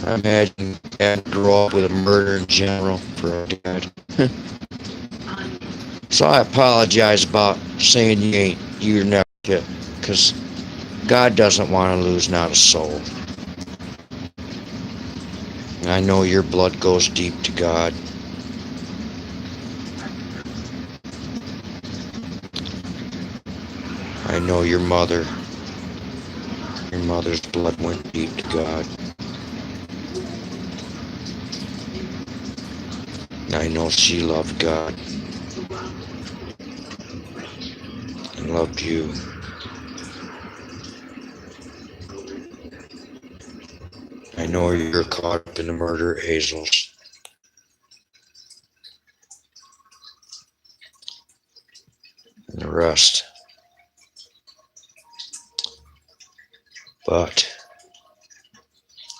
I imagine having to grow up with a murdering general for a dad. So I apologize about saying you're never hit, because God doesn't want to lose not a soul. I know your blood goes deep to God. I know your mother's blood went deep to God. I know she loved God and loved you. I know you're caught up in the murder of Hazel's. And the rest. But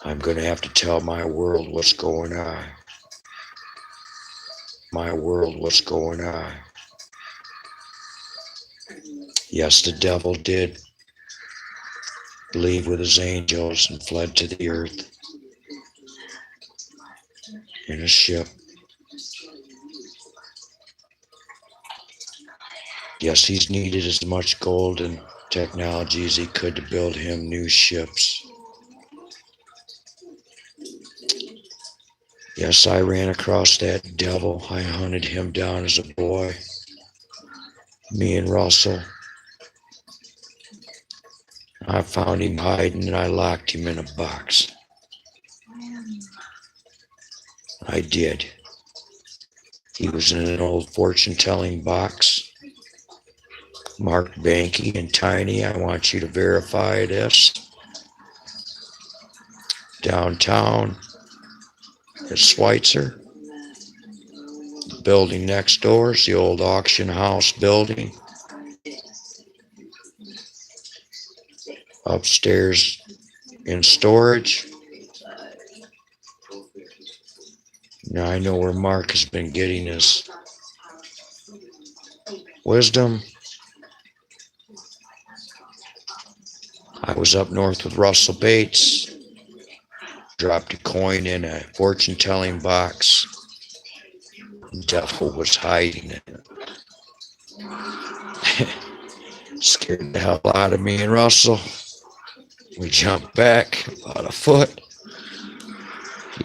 I'm going to have to tell my world what's going on. My world what's going on. Yes, the devil did leave with his angels and fled to the earth in a ship. Yes, he's needed as much gold and technology as he could to build him new ships. Yes, I ran across that devil. I hunted him down as a boy. Me and Russell. I found him hiding and I locked him in a box. I did. He was in an old fortune-telling box. Marked Banky and Tiny. I want you to verify this. Downtown at Schweitzer. The building next door is the old auction house building. Upstairs in storage. Now I know where Mark has been getting his wisdom. I was up north with Russell Bates. Dropped a coin in a fortune-telling box. The devil was hiding in it. Scared the hell out of me and Russell. We jumped back about a foot.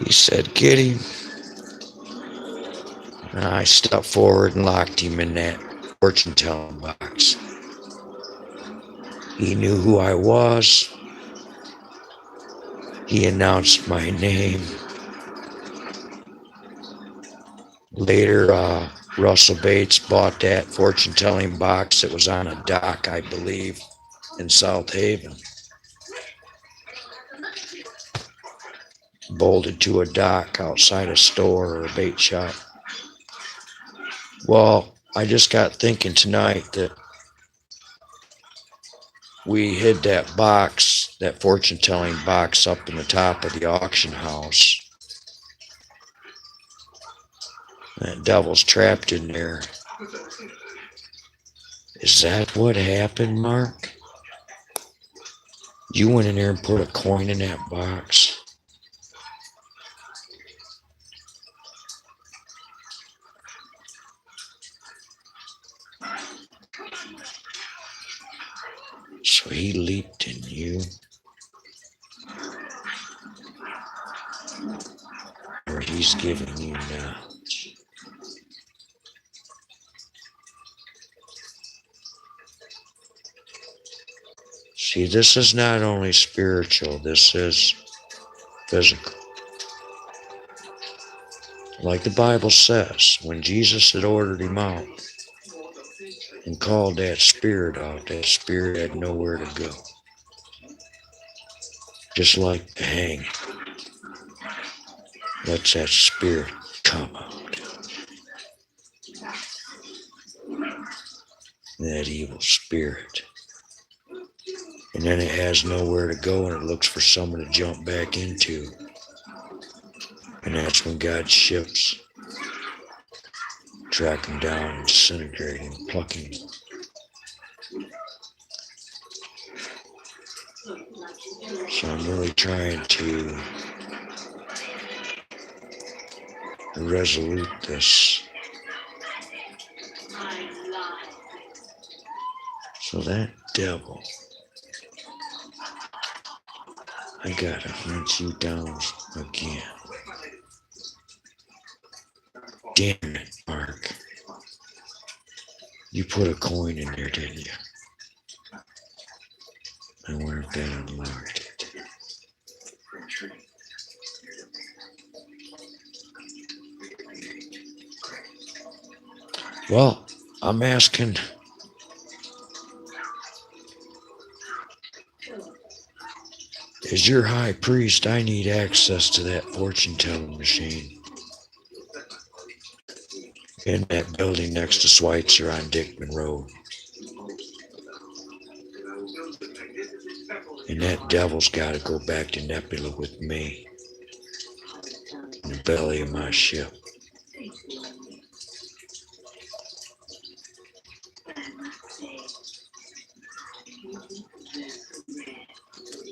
He said, "Get him." And I stepped forward and locked him in that fortune-telling box. He knew who I was. He announced my name. Later, Russell Bates bought that fortune-telling box that was on a dock, I believe, in South Haven. Bolted to a dock outside a store or a bait shop. Well, I just got thinking tonight that we hid that box, that fortune-telling box, up in the top of the auction house. That devil's trapped in there. Is that what happened, Mark? You went in there and put a coin in that box? So he leaped in you? Or he's giving you knowledge? See, this is not only spiritual, this is physical. Like the Bible says, when Jesus had ordered him out and called that spirit out, that spirit had nowhere to go. Just like the hang lets that spirit come out. That evil spirit. And then it has nowhere to go and it looks for someone to jump back into. And that's when God's ships track him down and disintegrate him, pluck him. So I'm really trying to resolute this. So that devil, I gotta hunt you down again. Damn it, Mark. You put a coin in there, didn't you? I wonder if that unlocked it. Well, I'm asking, as your high priest, I need access to that fortune telling machine in that building next to Schweitzer on Dickman Road. And that devil's got to go back to Nebula with me in the belly of my ship.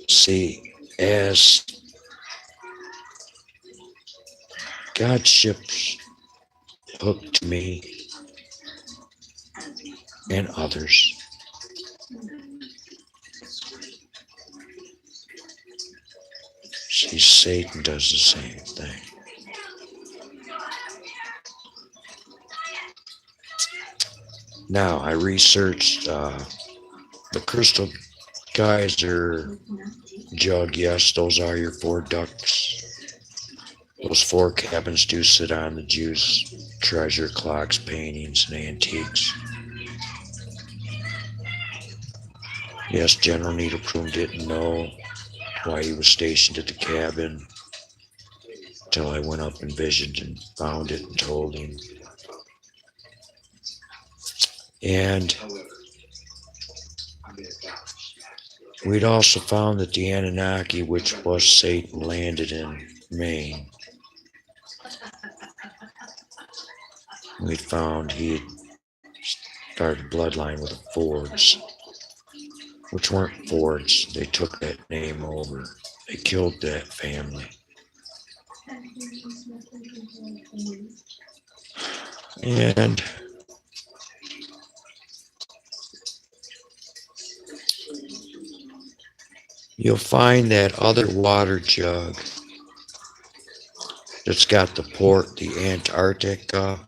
See, as God's ships hooked me and others, see, Satan does the same thing. Now, I researched the crystal geyser jug. Yes, those are your 4 ducks. Those 4 cabins do sit on the Jews' treasure, clocks, paintings, and antiques. Yes, General Niederprum didn't know why he was stationed at the cabin until I went up and visioned and found it and told him. And we'd also found that the Anunnaki, which was Satan, landed in Maine. We found he had started bloodline with the Fords, which weren't Fords. They took that name over. They killed that family. And you'll find that other water jug that's got the port, the Antarctica.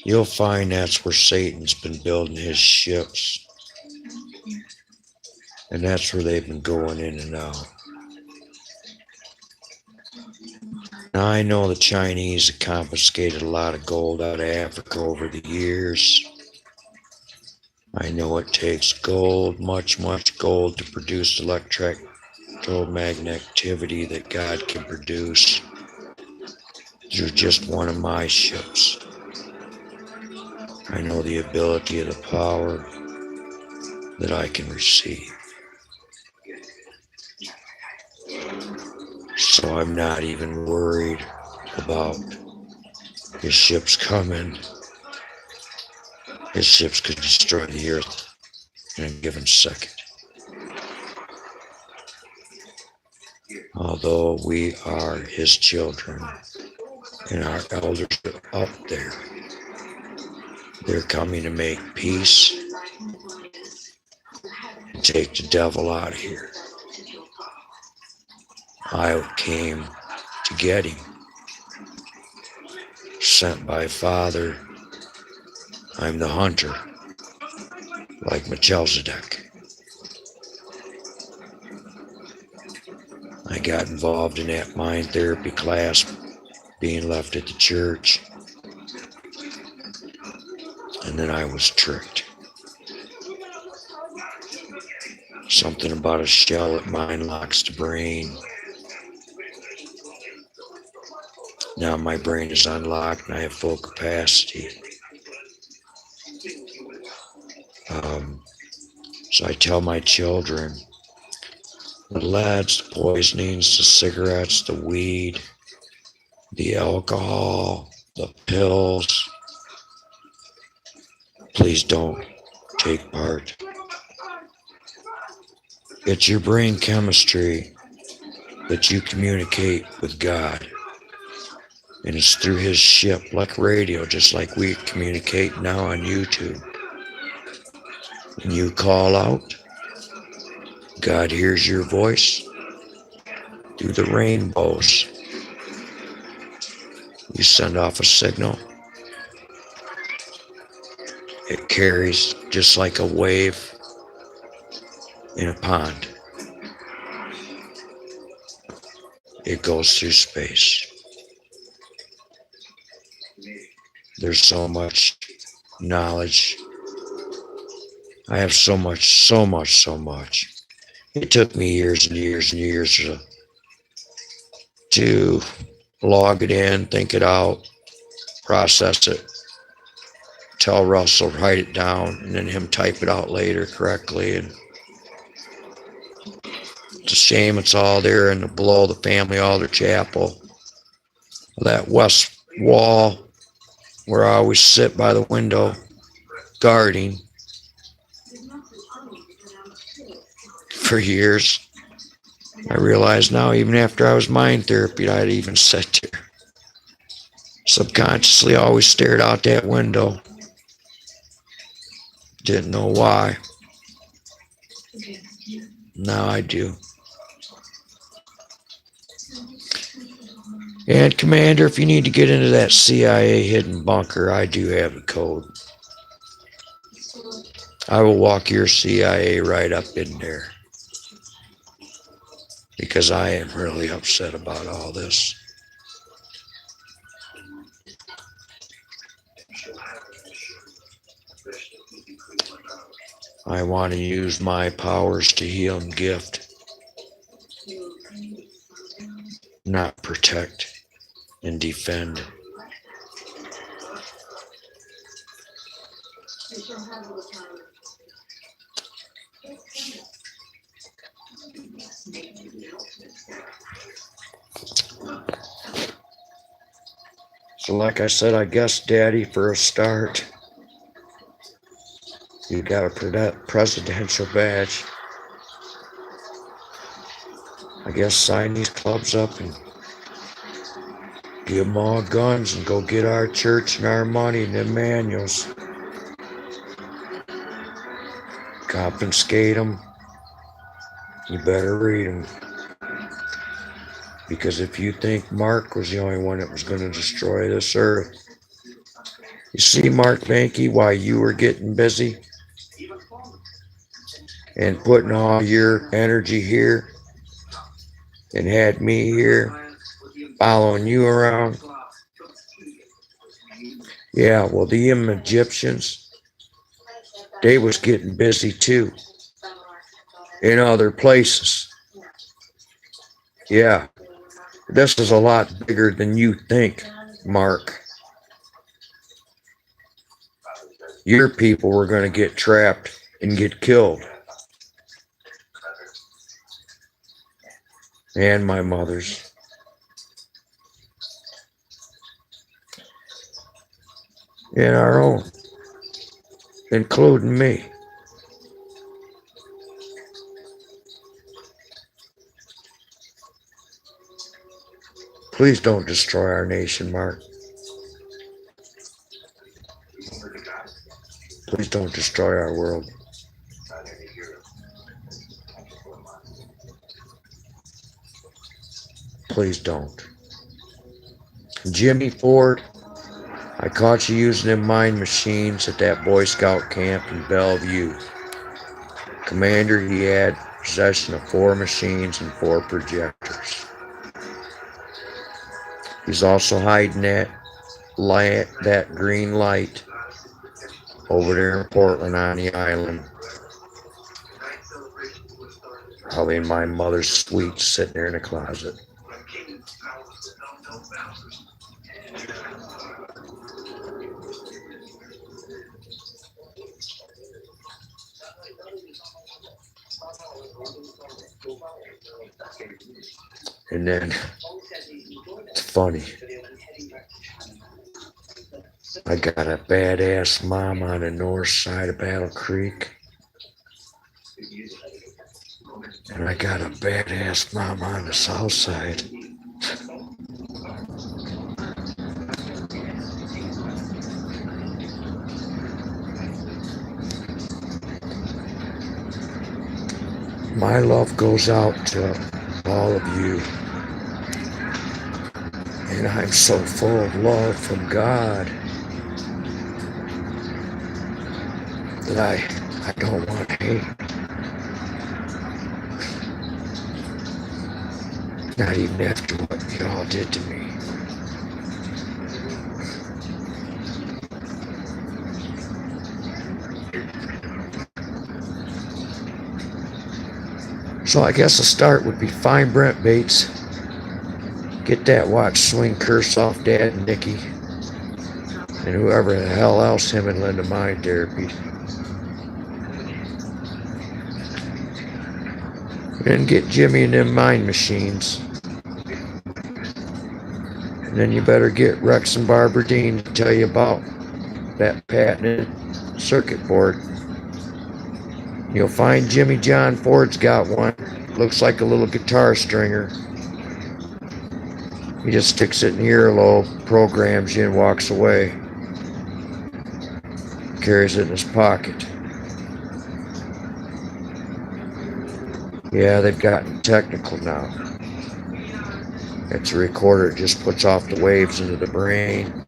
You'll find that's where Satan's been building his ships. And that's where they've been going in and out. Now, I know the Chinese have confiscated a lot of gold out of Africa over the years. I know it takes gold, much gold, to produce electromagnetic activity that God can produce through just one of my ships. I know the ability of the power that I can receive. So I'm not even worried about his ships coming. His ships could destroy the earth in a given second. Although we are his children and our elders are up there, they're coming to make peace and take the devil out of here. I came to get him, sent by Father. I'm the hunter, like Melchizedek. I got involved in that mind therapy class, being left at the church, and then I was tricked. Something about a shell that mind locks the brain. Now my brain is unlocked and I have full capacity. So I tell my children, the leads, the poisonings, the cigarettes, the weed, the alcohol, the pills, please don't take part. It's your brain chemistry that you communicate with God. And it's through his ship, like radio, just like we communicate now on YouTube. When you call out, God hears your voice through the rainbows. You send off a signal. It carries just like a wave in a pond. It goes through space. There's so much knowledge. I have so much. It took me years and years and years to log it in, think it out, process it, tell Russell, write it down, and then him type it out later correctly. And it's a shame it's all there in the below the family altar chapel. That west wall where I always sit by the window guarding for years. I realize now, even after I was mind therapy, I'd even sat there. Subconsciously, I always stared out that window. Didn't know why. Now I do. And Commander, if you need to get into that CIA hidden bunker, I do have a code. I will walk your CIA right up in there. Because I am really upset about all this. I want to use my powers to heal and gift, not protect and defend. So like I said, I guess, Daddy, for a start, you got a presidential badge. I guess sign these clubs up and give them all guns and go get our church and our money and them manuals. Confiscate them. You better read them. Because if you think Mark was the only one that was going to destroy this earth, you see, Mark Banky, why you were getting busy and putting all your energy here and had me here following you around. Yeah, well, the Egyptians, they was getting busy too in other places. Yeah, this is a lot bigger than you think, Mark. Your people were going to get trapped and get killed. And my mother's. And our own, including me. Please don't destroy our nation, Mark. Please don't destroy our world. Please don't. Jimmy Ford, I caught you using them mind machines at that Boy Scout camp in Bellevue. Commander, he had possession of 4 machines and 4 projectors. He's also hiding that green light over there in Portland on the island. Probably in my mother's suite, sitting there in a closet. And then, it's funny, I got a badass mom on the north side of Battle Creek. And I got a badass mom on the south side. My love goes out to all of you. And I'm so full of love from God that I don't want hate. Not even after what y'all did to me. So I guess a start would be find Brent Bates. Get that watch swing curse off Dad and Nikki. And whoever the hell else him and Linda Mind Therapy. Then get Jimmy and them mind machines. And then you better get Rex and Barbara Dean to tell you about that patented circuit board. You'll find Jimmy John Ford's got one. Looks like a little guitar stringer. He just sticks it in the earlobe, programs you, and walks away. Carries it in his pocket. Yeah, they've gotten technical now. It's a recorder, it just puts off the waves into the brain.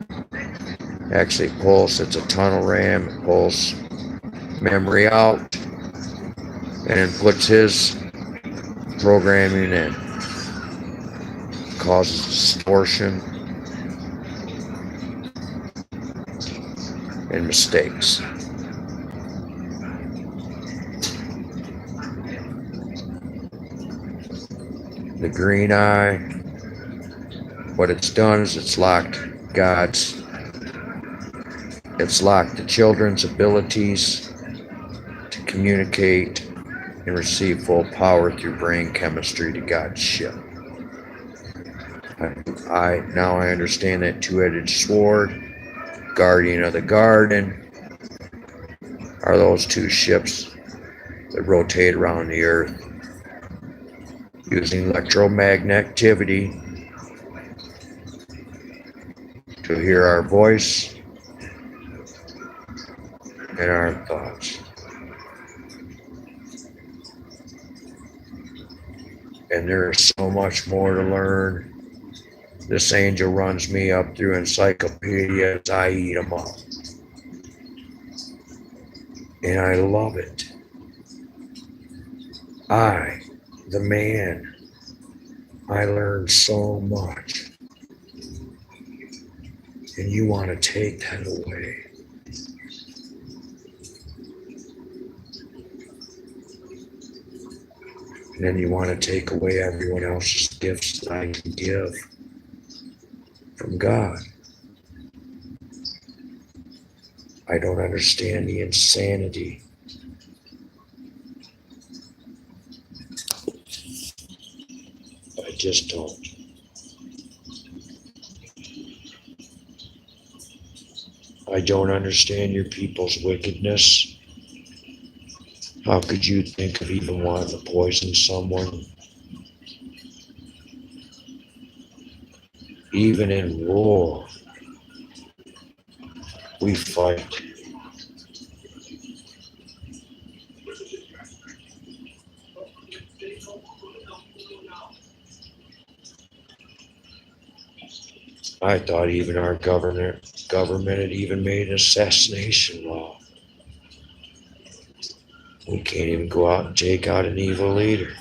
Actually pulls, it's a tunnel RAM, it pulls memory out and then puts his programming in. Causes distortion and mistakes. The green eye, what it's done is it's locked the children's abilities to communicate and receive full power through brain chemistry to God's ship. Now I understand that two-edged sword, guardian of the garden, are those two ships that rotate around the earth using electromagneticity to hear our voice and our thoughts. And there is so much more to learn. This angel runs me up through encyclopedias. I eat them up. And I love it. I, the man, I learned so much. And you want to take that away. And then you want to take away everyone else's gifts that I can give from God. I don't understand the insanity. I just don't. I don't understand your people's wickedness. How could you think of even wanting to poison someone? Even in war, we fight. I thought even our government had even made an assassination law. We can't even go out and take out an evil leader.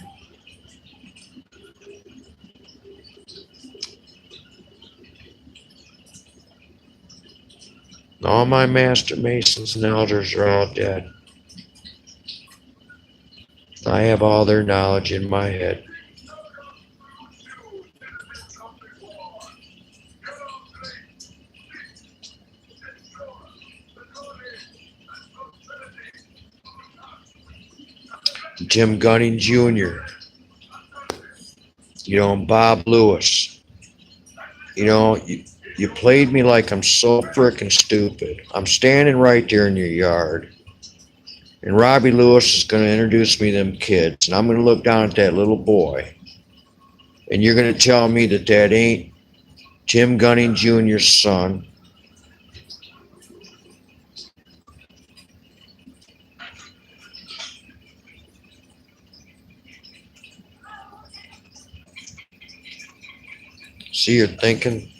All my master masons and elders are all dead. I have all their knowledge in my head. Jim Gunning Jr., Bob Lewis. You played me like I'm so frickin' stupid. I'm standing right there in your yard, and Robbie Lewis is going to introduce me to them kids, and I'm going to look down at that little boy, and you're going to tell me that ain't Jim Gunning Jr.'s son. See, you're thinking.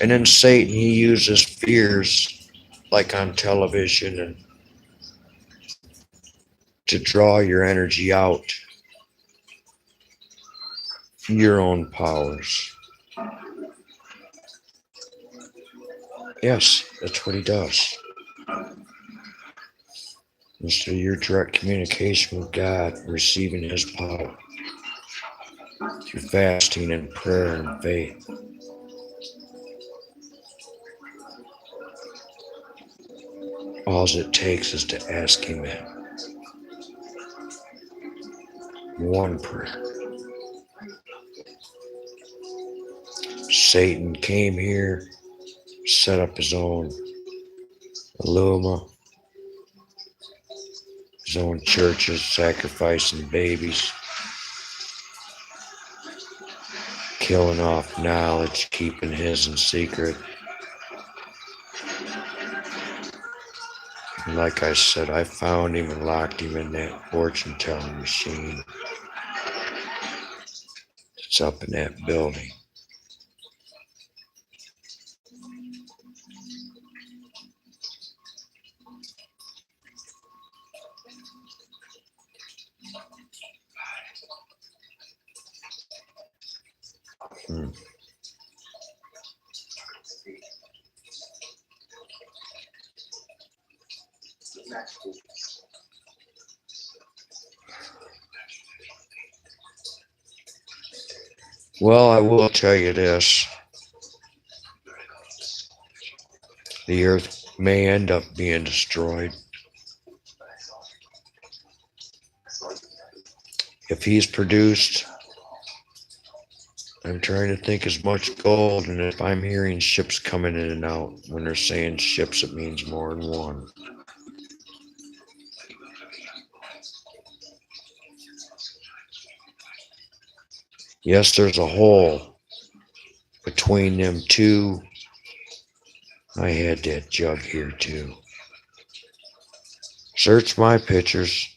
And then Satan, he uses fears like on television and to draw your energy out, your own powers. Yes, that's what he does. Instead of your direct communication with God, receiving his power through fasting and prayer and faith. All it takes is to ask him that one prayer. Satan came here, set up his own Illuma, his own churches, sacrificing babies, killing off knowledge, keeping his in secret. And like I said, I found him and locked him in that fortune telling machine. It's up in that building. Well, I will tell you this. The earth may end up being destroyed. If he's produced, I'm trying to think as much gold, and if I'm hearing ships coming in and out, when they're saying ships, it means more than one. Yes, there's a hole between them two. I had that jug here too. Search my pictures.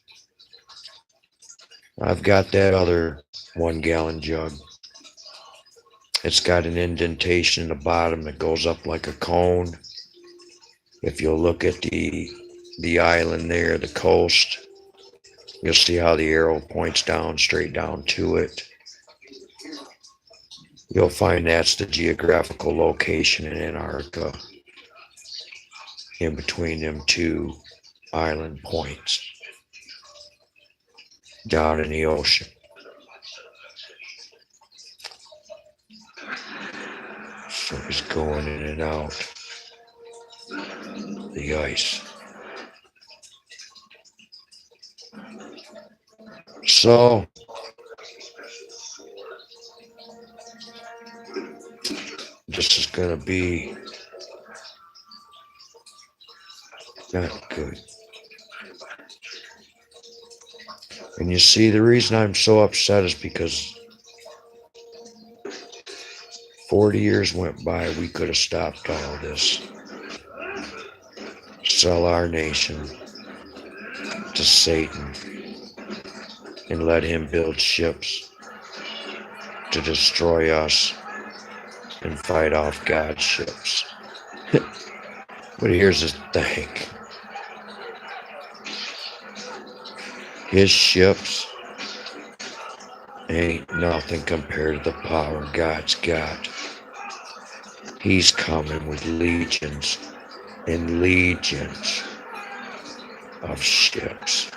I've got that other 1 gallon jug. It's got an indentation in the bottom that goes up like a cone. If you'll look at the island there, the coast, you'll see how the arrow points down, straight down to it. You'll find that's the geographical location in Antarctica, in between them two island points, down in the ocean. So it's going in and out the ice. So this is going to be not good. And you see, the reason I'm so upset is because 40 years went by, we could have stopped all this. Sell our nation to Satan and let him build ships to destroy us and fight off God's ships. But here's the thing. His ships ain't nothing compared to the power God's got. He's coming with legions and legions of ships.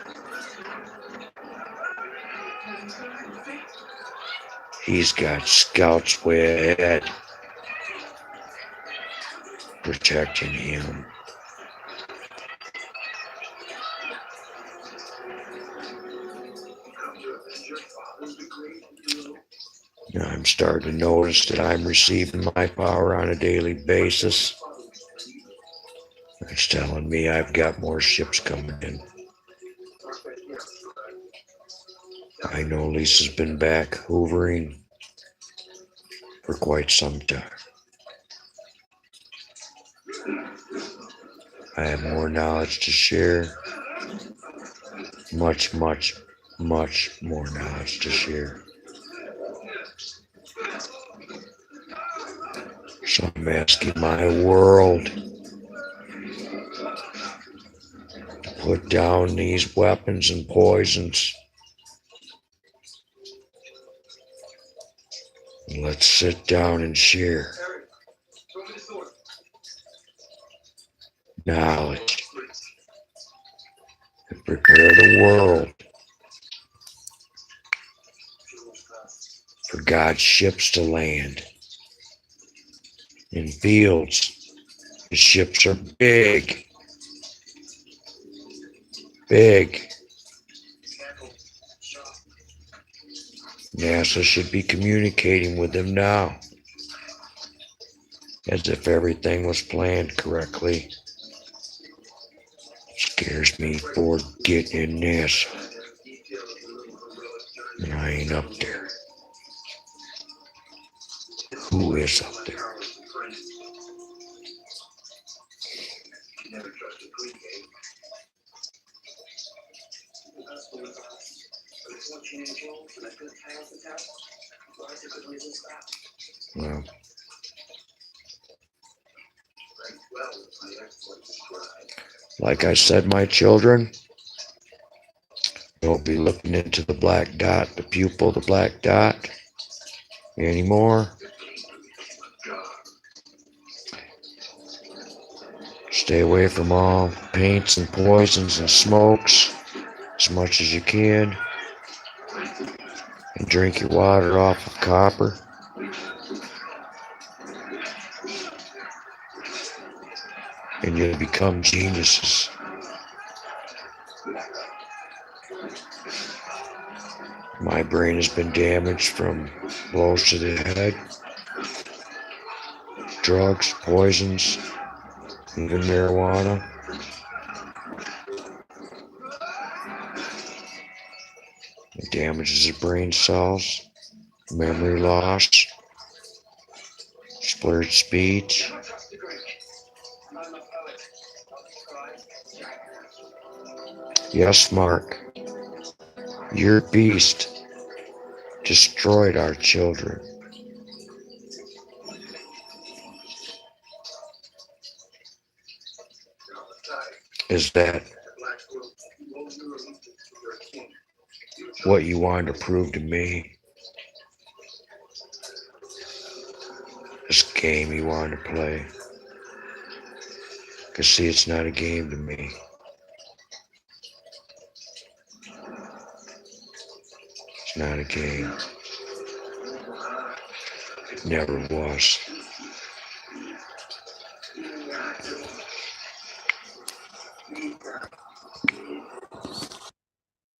He's got scouts way ahead protecting him. Now I'm starting to notice that I'm receiving my power on a daily basis. It's telling me I've got more ships coming in. I know Lisa's been back hoovering for quite some time. I have more knowledge to share. Much, much much more knowledge to share. So I'm asking my world to put down these weapons and poisons. And let's sit down and share knowledge and prepare the world for God's ships to land. In fields, the ships are big, big. NASA should be communicating with them now, as if everything was planned correctly. Scares me for getting in NASA, and I ain't up there. Who is up there? Well, like I said, my children, don't be looking into the black dot, the pupil, the black dot anymore. Stay away from all paints and poisons and smokes as much as you can. And drink your water off of copper. And you'll become geniuses. My brain has been damaged from blows to the head, drugs, poisons, even marijuana. It damages the brain cells, memory loss, slurred speech. Yes, Mark, your beast destroyed our children. Is that what you wanted to prove to me? This game you wanted to play? Because see, it's not a game to me. It's not a game. It never was.